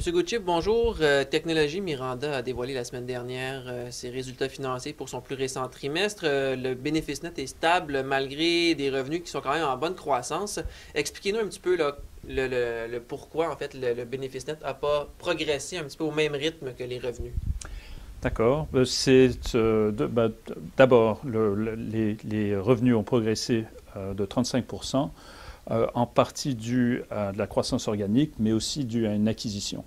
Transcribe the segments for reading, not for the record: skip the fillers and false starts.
Monsieur Goodchip, bonjour. Technologie Miranda a dévoilé la semaine dernière ses résultats financiers pour son plus récent trimestre. Le bénéfice net est stable malgré des revenus qui sont quand même en bonne croissance. Expliquez-nous un petit peu là, le pourquoi en fait le bénéfice net n'a pas progressé un petit peu au même rythme que les revenus. D'accord. D'abord, les revenus ont progressé de 35%, en partie dû à de la croissance organique, mais aussi dû à une acquisition.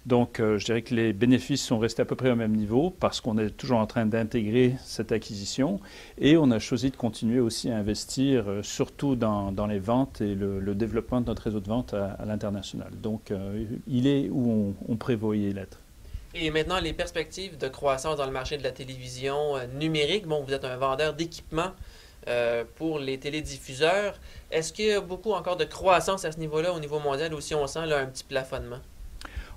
Donc, je dirais que les bénéfices sont restés à peu près au même niveau parce qu'on est toujours en train d'intégrer cette acquisition et on a choisi de continuer aussi à investir, surtout dans les ventes et le développement de notre réseau de vente à l'international. Donc, il est où on prévoyait l'être. Et maintenant, les perspectives de croissance dans le marché de la télévision numérique. Bon, vous êtes un vendeur d'équipements pour les télédiffuseurs. Est-ce qu'il y a beaucoup encore de croissance à ce niveau-là, au niveau mondial, ou si on sent là, un petit plafonnement?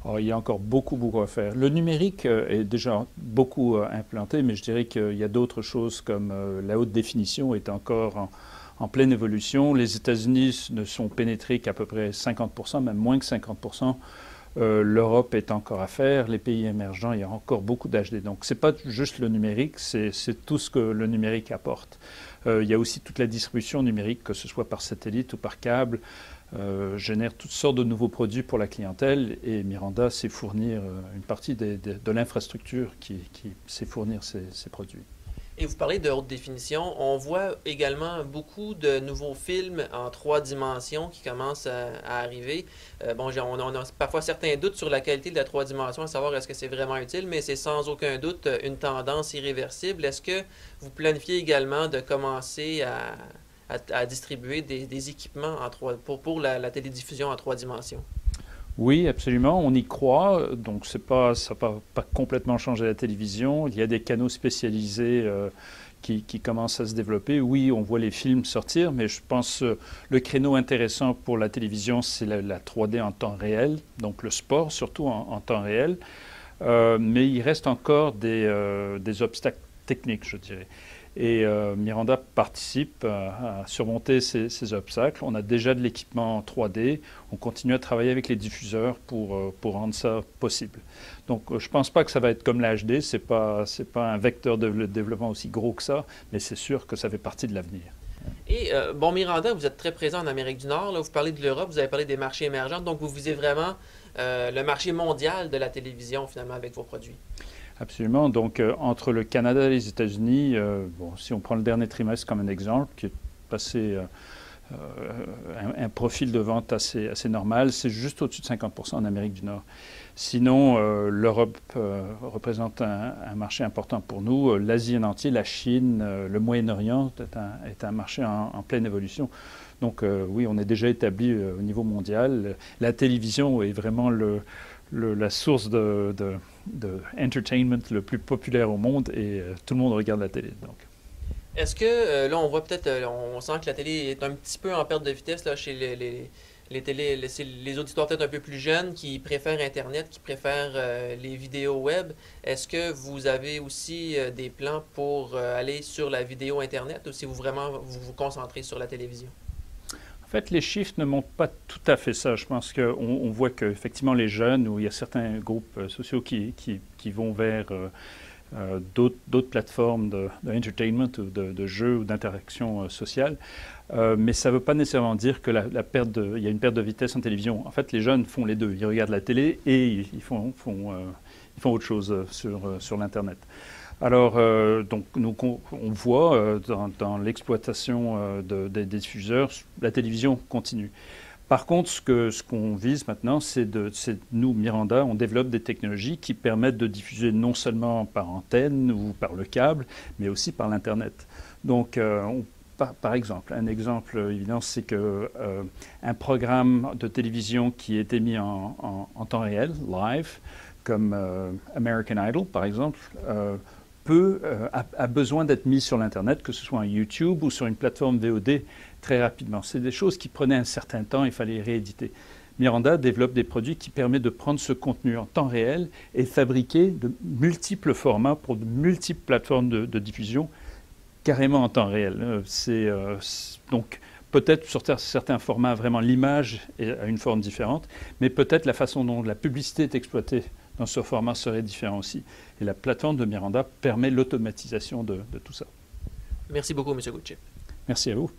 Alors, il y a encore beaucoup à faire. Le numérique est déjà beaucoup implanté, mais je dirais qu'il y a d'autres choses comme la haute définition est encore en pleine évolution. Les États-Unis ne sont pénétrés qu'à peu près 50%, même moins que 50%. L'Europe est encore à faire, les pays émergents, il y a encore beaucoup d'HD. Donc, ce n'est pas juste le numérique, c'est tout ce que le numérique apporte. Il y a aussi toute la distribution numérique, que ce soit par satellite ou par câble, génère toutes sortes de nouveaux produits pour la clientèle et Miranda sait fournir une partie de l'infrastructure qui sait fournir ces produits. Et vous parlez de haute définition. On voit également beaucoup de nouveaux films en 3 dimensions qui commencent à arriver. On a parfois certains doutes sur la qualité de la 3 dimensions, à savoir est-ce que c'est vraiment utile, mais c'est sans aucun doute une tendance irréversible. Est-ce que vous planifiez également de commencer à distribuer des équipements pour la télédiffusion en 3 dimensions? Oui, absolument, on y croit. Donc, ça n'a pas complètement changé la télévision. Il y a des canaux spécialisés qui commencent à se développer. Oui, on voit les films sortir, mais je pense le créneau intéressant pour la télévision, c'est la 3D en temps réel, donc le sport surtout en temps réel. Mais il reste encore des obstacles techniques, je dirais. Et Miranda participe à surmonter ces obstacles. On a déjà de l'équipement en 3D. On continue à travailler avec les diffuseurs pour rendre ça possible. Donc, je ne pense pas que ça va être comme l'HD. Ce n'est pas un vecteur de développement aussi gros que ça, mais c'est sûr que ça fait partie de l'avenir. Et bon, Miranda, vous êtes très présent en Amérique du Nord. Là, vous parlez de l'Europe, vous avez parlé des marchés émergents. Donc, vous visez vraiment le marché mondial de la télévision, finalement, avec vos produits. Absolument. Donc, entre le Canada et les États-Unis, si on prend le dernier trimestre comme un exemple, qui est passé un profil de vente assez normal, c'est juste au-dessus de 50% en Amérique du Nord. Sinon, l'Europe représente un marché important pour nous. L'Asie en entier, la Chine, le Moyen-Orient est un marché en pleine évolution. Donc, oui, on est déjà établi au niveau mondial. La télévision est vraiment la source de entertainment le plus populaire au monde et tout le monde regarde la télé. Donc. Est-ce que là, on voit peut-être, on sent que la télé est un petit peu en perte de vitesse là, chez les auditeurs peut-être un peu plus jeunes qui préfèrent Internet, qui préfèrent les vidéos web. Est-ce que vous avez aussi des plans pour aller sur la vidéo Internet ou si vous vraiment vous concentrez sur la télévision? En fait, les chiffres ne montrent pas tout à fait ça. Je pense qu'on voit qu'effectivement, les jeunes, ou il y a certains groupes sociaux qui vont vers d'autres plateformes de entertainment ou de jeux ou d'interaction sociale. Mais ça ne veut pas nécessairement dire que il y a une perte de vitesse en télévision. En fait, les jeunes font les deux. Ils regardent la télé et ils font autre chose sur l'Internet. Alors, donc, on voit dans l'exploitation des diffuseurs, la télévision continue. Par contre, ce qu'on vise maintenant, c'est nous, Miranda, on développe des technologies qui permettent de diffuser non seulement par antenne ou par le câble, mais aussi par l'Internet. Donc, par exemple, un exemple évident, c'est qu'un programme de télévision qui est émis en temps réel, live, comme American Idol, par exemple, a besoin d'être mis sur l'Internet, que ce soit en YouTube ou sur une plateforme VOD, très rapidement. C'est des choses qui prenaient un certain temps, il fallait rééditer. Miranda développe des produits qui permettent de prendre ce contenu en temps réel et fabriquer de multiples formats pour de multiples plateformes de diffusion carrément en temps réel. Donc, peut-être sur certains formats, vraiment l'image a une forme différente, mais peut-être la façon dont la publicité est exploitée dans ce format serait différent aussi. Et la plateforme de Miranda permet l'automatisation de tout ça. Merci beaucoup, M. Goodchip. Merci à vous.